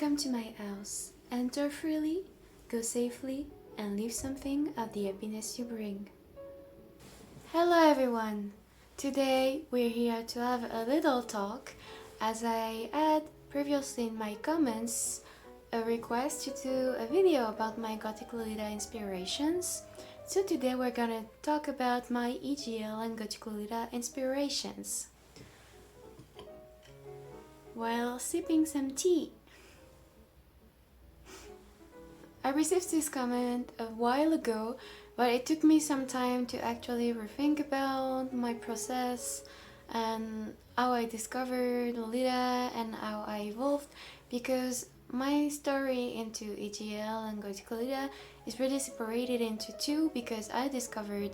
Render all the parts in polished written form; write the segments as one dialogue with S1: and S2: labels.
S1: Welcome to my house. Enter freely, go safely, and leave something of the happiness you bring. Hello everyone! Today we're here to have a little talk as I had previously in my comments a request to do a video about my Gothic Lolita inspirations. So today we're gonna talk about my EGL and Gothic Lolita inspirations while sipping some tea. I received this comment a while ago, but it took me some time to actually rethink about my process and how I discovered Lolita and how I evolved, because my story into EGL and Gothic Lolita is really separated into two, because I discovered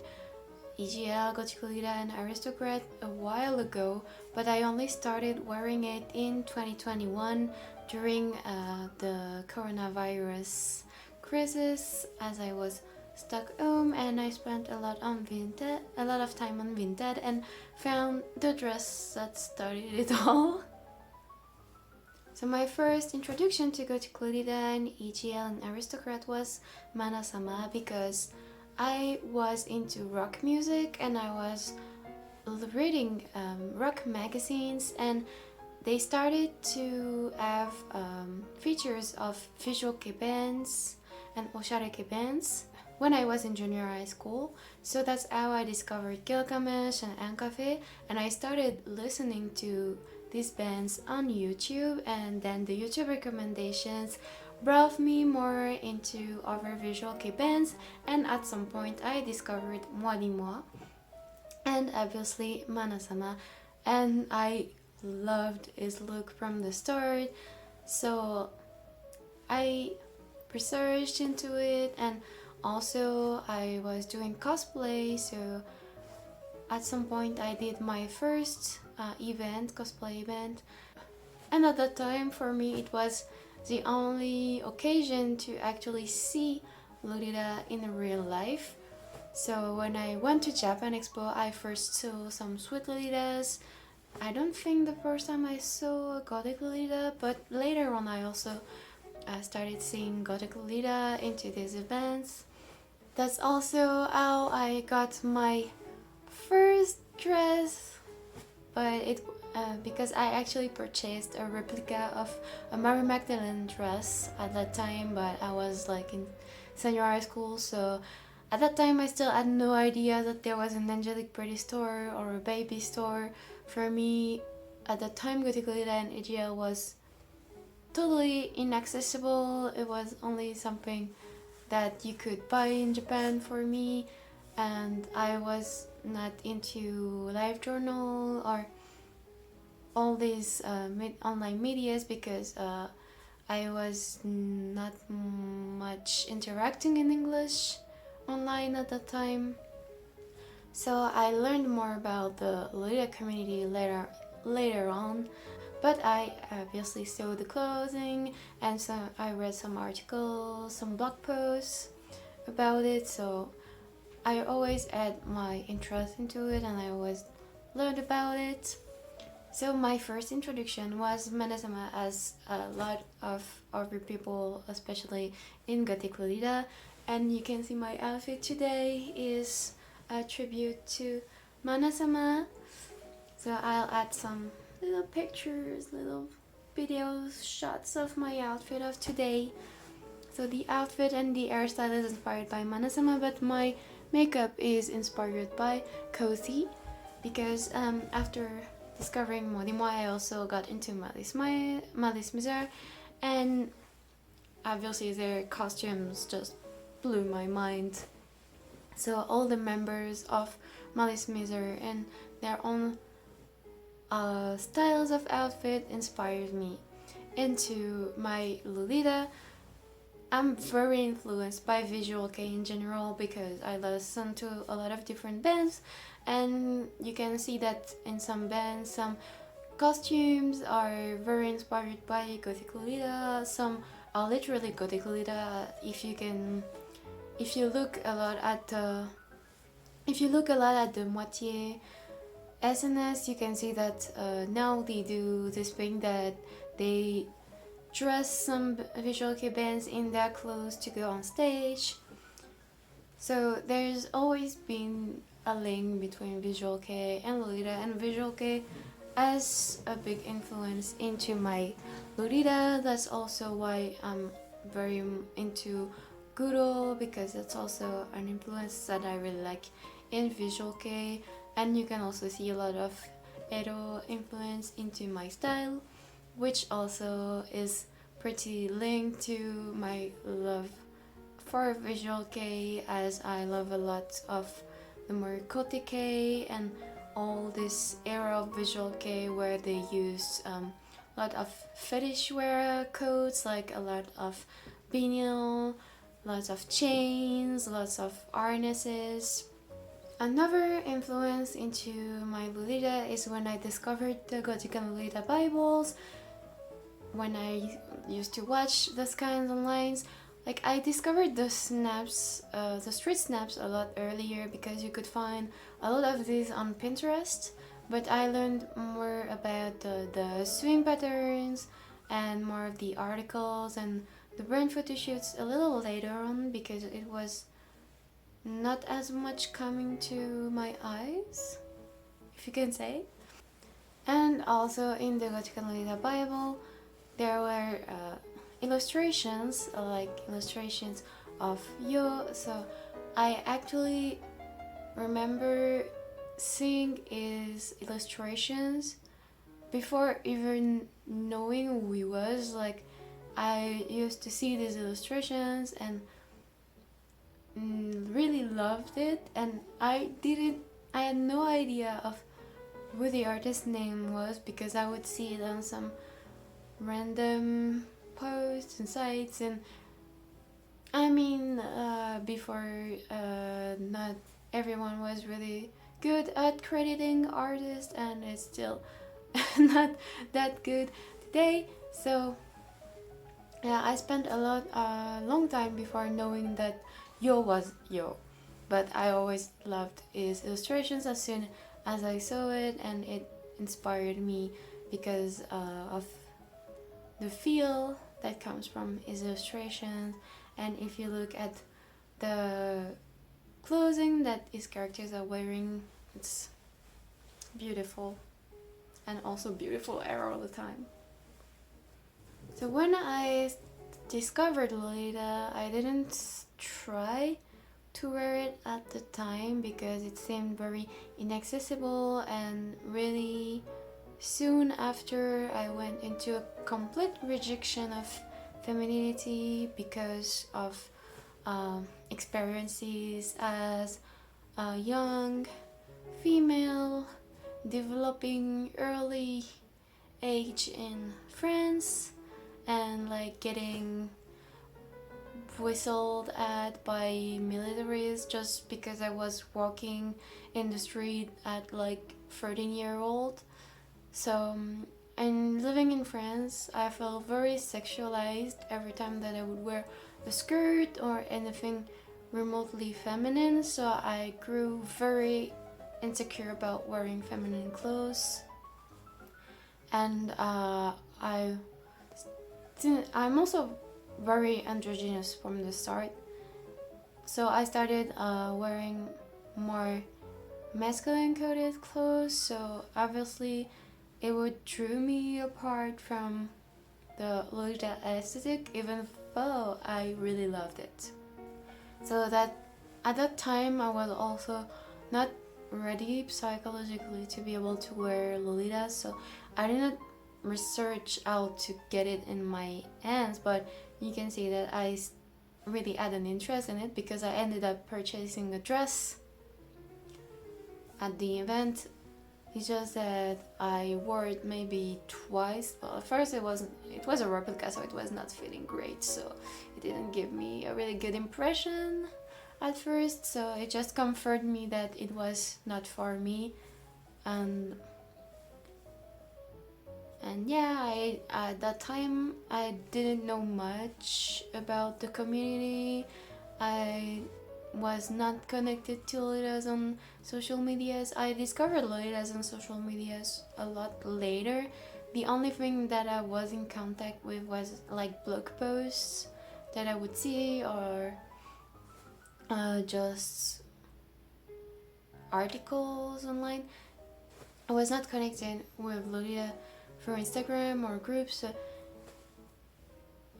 S1: EGL, Gothic Lolita and Aristocrat a while ago, but I only started wearing it in 2021 during the coronavirus crisis, as I was stuck home and I spent a lot of time on Vinted and found the dress that started it all. So my first introduction to Gothic Lolita and EGL and Aristocrat was Mana-sama, because I was into rock music and I was reading rock magazines, and they started to have features of visual kei bands and oshare kei bands when I was in junior high school. So that's how I discovered Gilgamesh and Ancafe, and I started listening to these bands on YouTube, and then the YouTube recommendations brought me more into other visual kei bands, and at some point I discovered Moi di Moi and obviously Mana-sama, and I loved his look from the start. So I researched into it, and also I was doing cosplay, so at some point I did my first cosplay event, and at that time for me it was the only occasion to actually see Lolita in real life. So when I went to Japan Expo, I first saw some sweet Lolitas. I don't think the first time I saw a Gothic Lolita, but later on I also started seeing Gothic Lolita into these events. That's also how I got my first dress, but because I actually purchased a replica of a Mary Magdalene dress at that time, but I was like in senior high school, so at that time I still had no idea that there was an Angelic Pretty store or a baby store. For me, at that time, Gothic Lolita and EGL was totally inaccessible. It was only something that you could buy in Japan for me, and I was not into live journal or all these online medias, because I was not much interacting in English online at that time. So I learned more about the Lolita community later on, but I obviously saw the clothing, and so I read some articles, some blog posts about it, so I always had my interest into it and I always learned about it. So my first introduction was Mana-sama, as a lot of other people, especially in Gothic Lolita, and you can see my outfit today is a tribute to Mana-sama. So I'll add some little pictures, little videos, shots of my outfit of today. So the outfit and the hairstyle is inspired by Mana-sama, but my makeup is inspired by Cozy, because after discovering Moi di Moi, I also got into Malice Miser, and obviously their costumes just blew my mind. So all the members of Malice Miser and their own styles of outfit inspired me into my Lolita. I'm very influenced by visual kei in general, because I listen to a lot of different bands, and you can see that in some bands some costumes are very inspired by Gothic Lolita, some are literally Gothic Lolita. If you look a lot at the Moitié SNS, you can see that now they do this thing that they dress some visual kei bands in their clothes to go on stage. So there's always been a link between visual kei and Lolita, and visual kei as a big influence into my Lolita. That's also why I'm very into Guro, because it's also an influence that I really like in visual kei. And you can also see a lot of Edo influence into my style, which also is pretty linked to my love for visual kei, as I love a lot of the more kote kei and all this era of visual kei where they use a lot of fetish wear codes, like a lot of vinyl, lots of chains, lots of harnesses. Another influence into my Lolita is when I discovered the Gothic and Lolita Bibles. When I used to watch those kinds of lines, like I discovered the snaps, the street snaps a lot earlier, because you could find a lot of these on Pinterest. But I learned more about the swing patterns and more of the articles and the brand photo shoots a little later on, because it was not as much coming to my eyes, if you can say. And also in the Gothic and Lolita Bible, there were illustrations, like illustrations of Yo. So I actually remember seeing his illustrations before even knowing who he was. Like, I used to see these illustrations and really loved it, and I had no idea of who the artist's name was, because I would see it on some random posts and sites. And I mean, before, not everyone was really good at crediting artists, and it's still not that good today. So yeah, I spent a long time before knowing that Yo was Yo, but I always loved his illustrations as soon as I saw it, and it inspired me because of the feel that comes from his illustrations. And if you look at the clothing that his characters are wearing, it's beautiful, and also beautiful hair all the time. So when I discovered Lolita, I didn't try to wear it at the time because it seemed very inaccessible, and really soon after I went into a complete rejection of femininity because of experiences as a young female developing early age in France, and like getting whistled at by militaries just because I was walking in the street at like 13-year-old. So and living in France, I felt very sexualized every time that I would wear a skirt or anything remotely feminine, so I grew very insecure about wearing feminine clothes. And I'm also very androgynous from the start, so I started wearing more masculine coded clothes, so obviously it would drew me apart from the Lolita aesthetic, even though I really loved it. So that at that time I was also not ready psychologically to be able to wear Lolita, so I did not research how to get it in my hands, but you can see that I really had an interest in it because I ended up purchasing a dress at the event. It's just that I wore it maybe twice. Well, at first it was a replica, so it was not fitting great, so it didn't give me a really good impression at first, so it just comforted me that it was not for me. And yeah, at that time I didn't know much about the community. I was not connected to Lolitas on social medias. I discovered Lolitas on social medias a lot later the only thing that I was in contact with was like blog posts that I would see, or just articles online. I was not connected with Lolita through Instagram or groups, so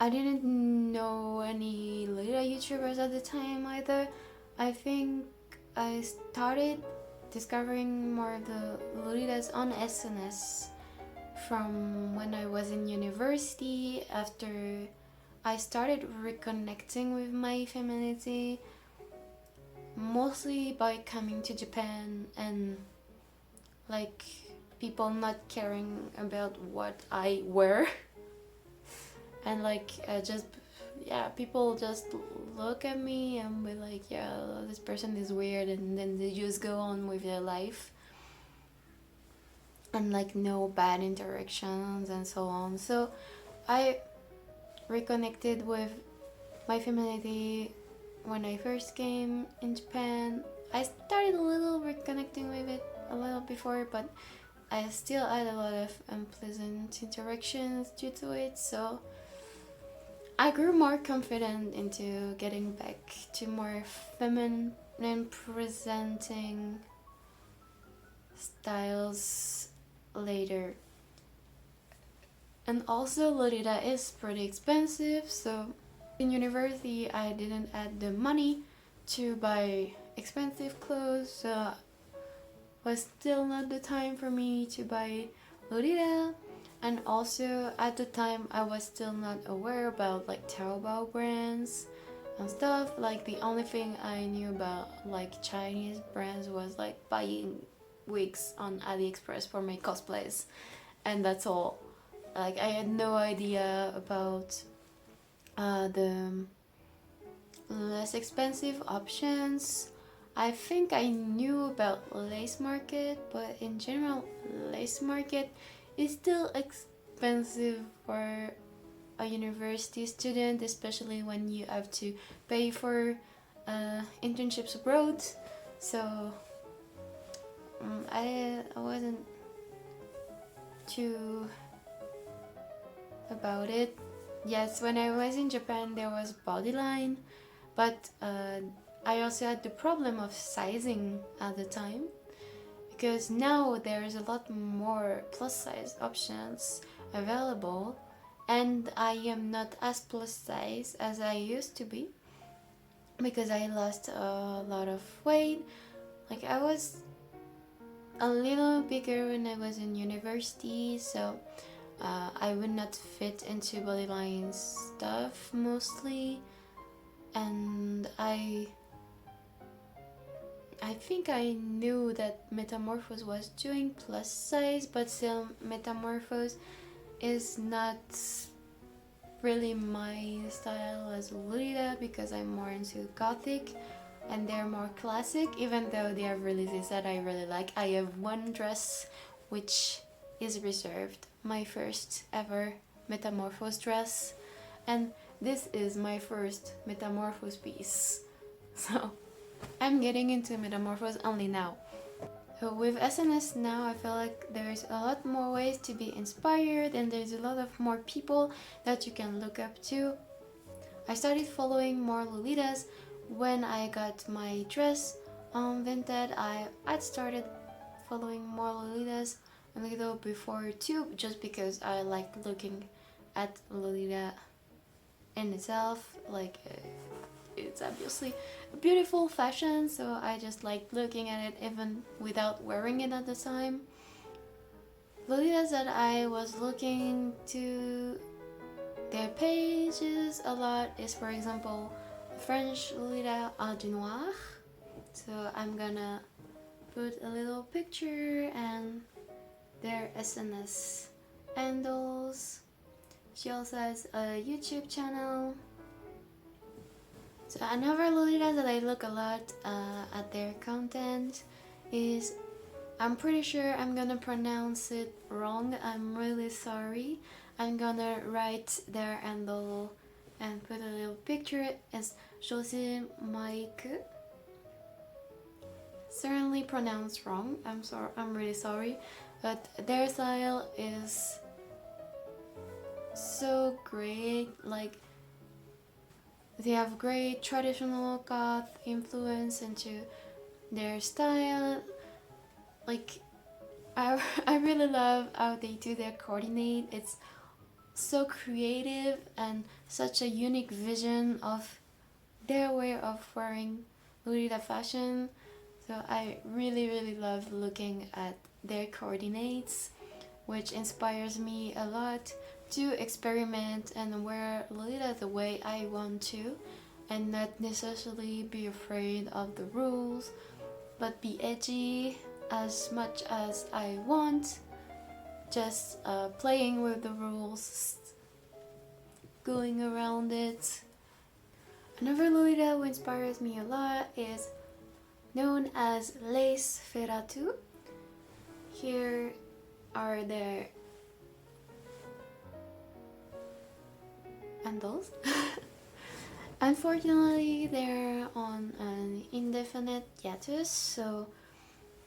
S1: I didn't know any Lolita YouTubers at the time either. I think I started discovering more of the Lolitas on SNS from when I was in university, after I started reconnecting with my femininity, mostly by coming to Japan and like people not caring about what I wear and like just yeah, people just look at me and be like, yeah, this person is weird, and then they just go on with their life and like no bad interactions and so on. So I reconnected with my femininity when I first came in Japan. I started a little reconnecting with it a little before, but I still had a lot of unpleasant interactions due to it, so I grew more confident into getting back to more feminine presenting styles later. And also Lolita is pretty expensive, so in university I didn't have the money to buy expensive clothes, so was still not the time for me to buy Lolita. And also at the time I was still not aware about like Taobao brands and stuff. Like the only thing I knew about like Chinese brands was like buying wigs on AliExpress for my cosplays, and that's all. Like I had no idea about the less expensive options. I think I knew about Lace Market, but in general Lace Market is still expensive for a university student, especially when you have to pay for internships abroad. So I wasn't too about it. Yes, when I was in Japan there was Bodyline, but I also had the problem of sizing at the time, because now there's a lot more plus size options available, and I am not as plus size as I used to be because I lost a lot of weight. Like I was a little bigger when I was in university, so I would not fit into Bodyline stuff mostly, and I think I knew that Metamorphose was doing plus size, but still Metamorphose is not really my style as Lolita, because I'm more into gothic and they're more classic, even though they have releases that I really like. I have one dress which is reserved, my first ever Metamorphose dress, and this is my first Metamorphose piece. So I'm getting into Metamorphose only now. So with SNS now, I feel like there's a lot more ways to be inspired, and there's a lot of more people that you can look up to. I started following more Lolitas when I got my dress on Vinted. I had started following more Lolitas a little before too, just because I like looking at Lolita in itself. Like it's obviously a beautiful fashion, so I just like looking at it even without wearing it at the time. Lolitas that I was looking to their pages a lot is, for example, French Lolita Art du Noir. So I'm gonna put a little picture and their SNS handles. She also has a YouTube channel. So another Lolita that I look a lot at their content is, I'm pretty sure I'm gonna pronounce it wrong, I'm really sorry. I'm gonna write their handle and put a little picture as Josie Mike. Certainly pronounced wrong, I'm really sorry, but their style is so great. Like they have great traditional goth influence into their style. Like I really love how they do their coordinate. It's so creative and such a unique vision of their way of wearing Lolita fashion. So I really love looking at their coordinates, which inspires me a lot to experiment and wear Lolita the way I want to, and not necessarily be afraid of the rules, but be edgy as much as I want, just playing with the rules, going around it. Another Lolita who inspires me a lot is known as Lace Ferratu. Here are their handles. Unfortunately, they're on an indefinite hiatus, so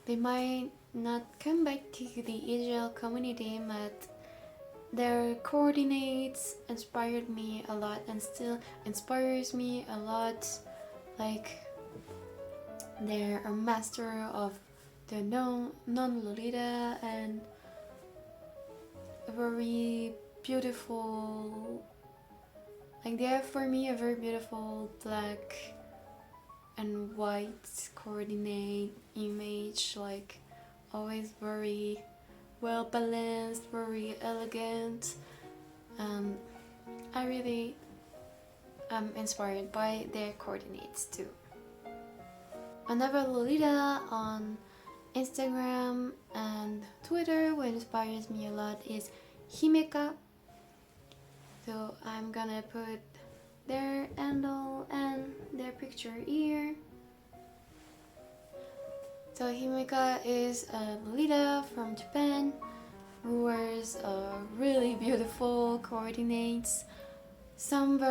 S1: they might not come back to the EGL community, but their coordinates inspired me a lot and still inspires me a lot. Like they're a master of the non-Lolita and a very beautiful, like they have for me a very beautiful black and white coordinate image, like always very well balanced, very elegant. I really am inspired by their coordinates too. Another Lolita on Instagram and Twitter who inspires me a lot is Himeka. So I'm gonna put their handle and their picture here. So Himeka is a Lolita from Japan who wears really beautiful coordinates, some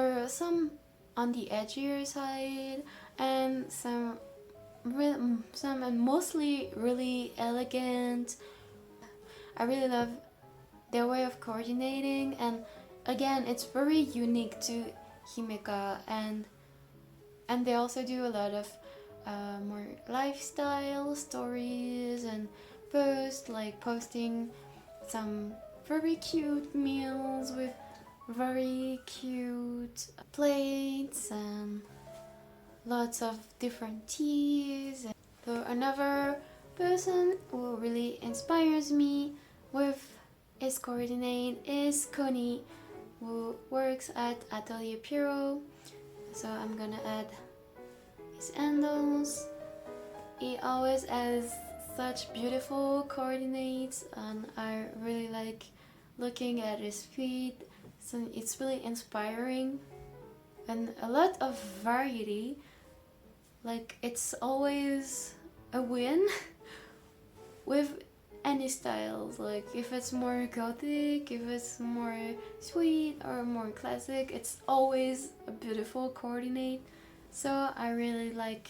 S1: on the edgier side, and some and mostly really elegant. I really love their way of coordinating, and again, it's very unique to Himeka, and they also do a lot of more lifestyle stories and posts, like posting some very cute meals with very cute plates and lots of different teas. So another person who really inspires me with his coordinate is Connie, who works at Atelier Pierrot. So I'm gonna add his handles. He always has such beautiful coordinates, and I really like looking at his feet. So it's really inspiring and a lot of variety. Like it's always a win with any styles. Like if it's more gothic, if it's more sweet or more classic, it's always a beautiful coordinate. So I really like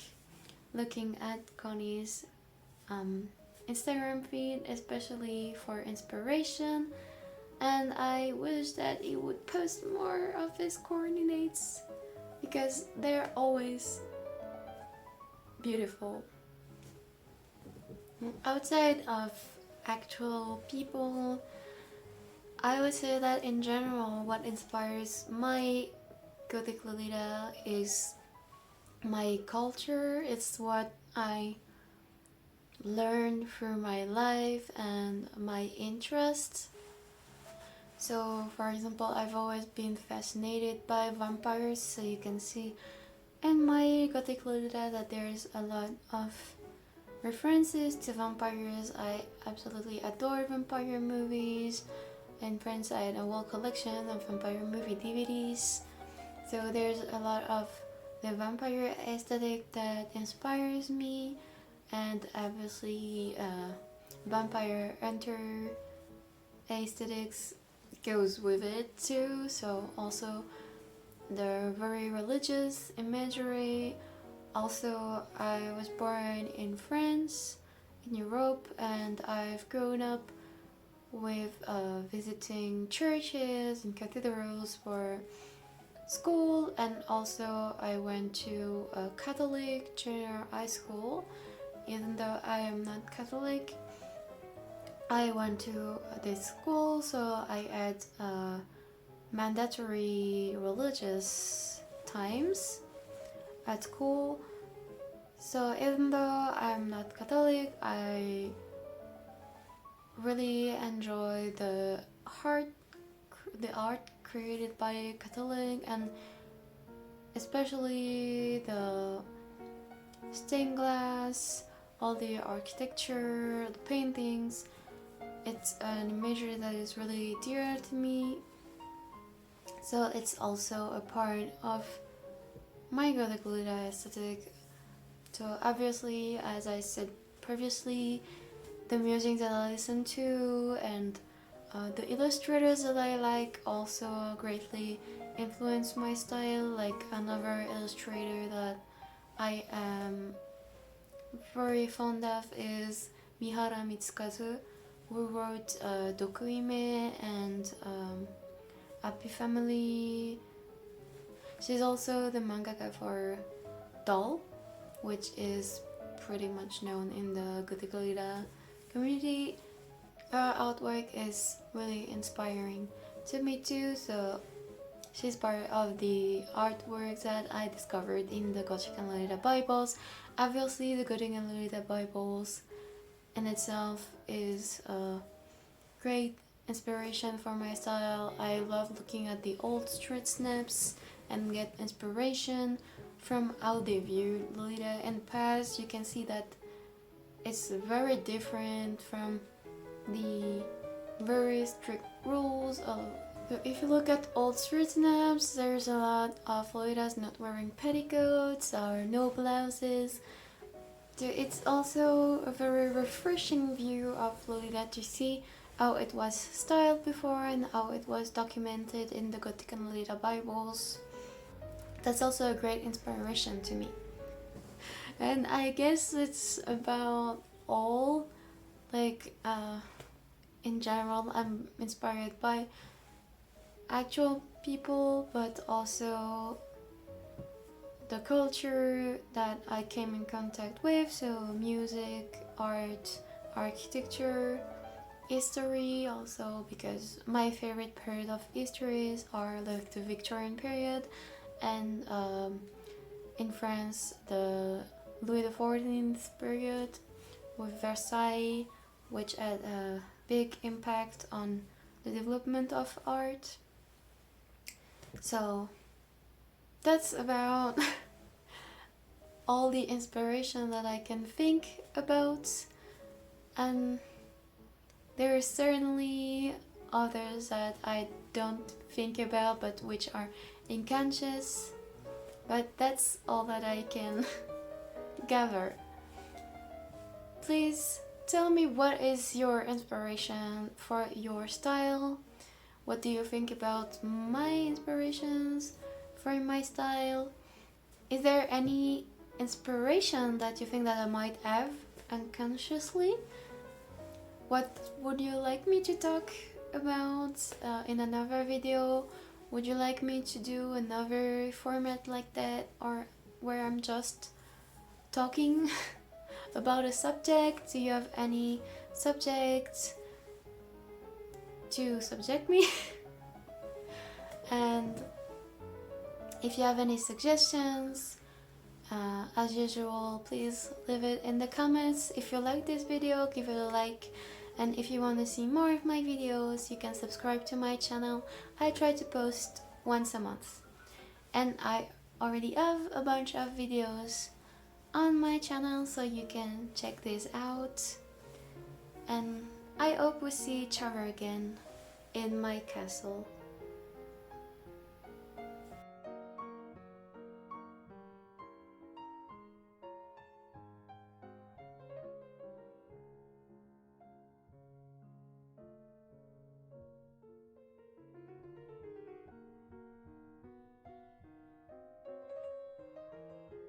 S1: looking at Connie's Instagram feed, especially for inspiration, and I wish that he would post more of his coordinates because they're always beautiful. Outside of actual people, I would say that in general what inspires my Gothic Lolita is my culture. It's what I learned through my life and my interests. So for example, I've always been fascinated by vampires, so you can see in my Gothic Lolita that there's a lot of references to vampires. I absolutely adore vampire movies. In France, I had a whole collection of vampire movie DVDs. So there's a lot of the vampire aesthetic that inspires me, and obviously vampire hunter aesthetics goes with it too. So also the very religious imagery. Also, I was born in France, in Europe, and I've grown up with visiting churches and cathedrals for school, and also I went to a Catholic junior high school. Even though I am not Catholic, I went to this school, so I had mandatory religious times at school. So even though I'm not Catholic, I really enjoy the art created by Catholic, and especially the stained glass, all the architecture, the paintings. It's an imagery that is really dear to me, so it's also a part of my Gothic Lolita aesthetic. So obviously, as I said previously, the music that I listen to and the illustrators that I like also greatly influence my style. Like another illustrator that I am very fond of is Mihara Mitsukazu, who wrote Dokuime and Happy Family. She's also the mangaka for Doll, which is pretty much known in the Gothic Lolita community. Her artwork is really inspiring to me too, so she's part of the artworks that I discovered in the Gothic and Lolita Bibles. Obviously, the Gothic and Lolita Bibles in itself is a great inspiration for my style. I love looking at the old street snaps and get inspiration from how they viewed Lolita in the past. You can see that it's very different from the very strict rules of. So if you look at old street snaps, there's a lot of Lolitas not wearing petticoats or no blouses. So it's also a very refreshing view of Lolita to see how it was styled before and how it was documented in the Gothic and Lolita Bibles. That's also a great inspiration to me. And I guess it's about all. Like in general, I'm inspired by actual people, but also the culture that I came in contact with. So music, art, architecture, history also, because my favorite period of histories are like the Victorian period, and in France the Louis XIV period with Versailles, which had a big impact on the development of art. So that's about all the inspiration that I can think about, and there are certainly others that I don't think about but which are unconscious, but that's all that I can gather. Please tell me, what is your inspiration for your style? What do you think about my inspirations for my style? Is there any inspiration that you think that I might have unconsciously? What would you like me to talk about in another video? Would you like me to do another format like that, or where I'm just talking about a subject? Do you have any subject to subject me? And if you have any suggestions, as usual, please leave it in the comments. If you like this video, give it a like, and if you want to see more of my videos, you can subscribe to my channel. I try to post once a month, and I already have a bunch of videos on my channel, so you can check this out. And I hope we see each other again in my castle.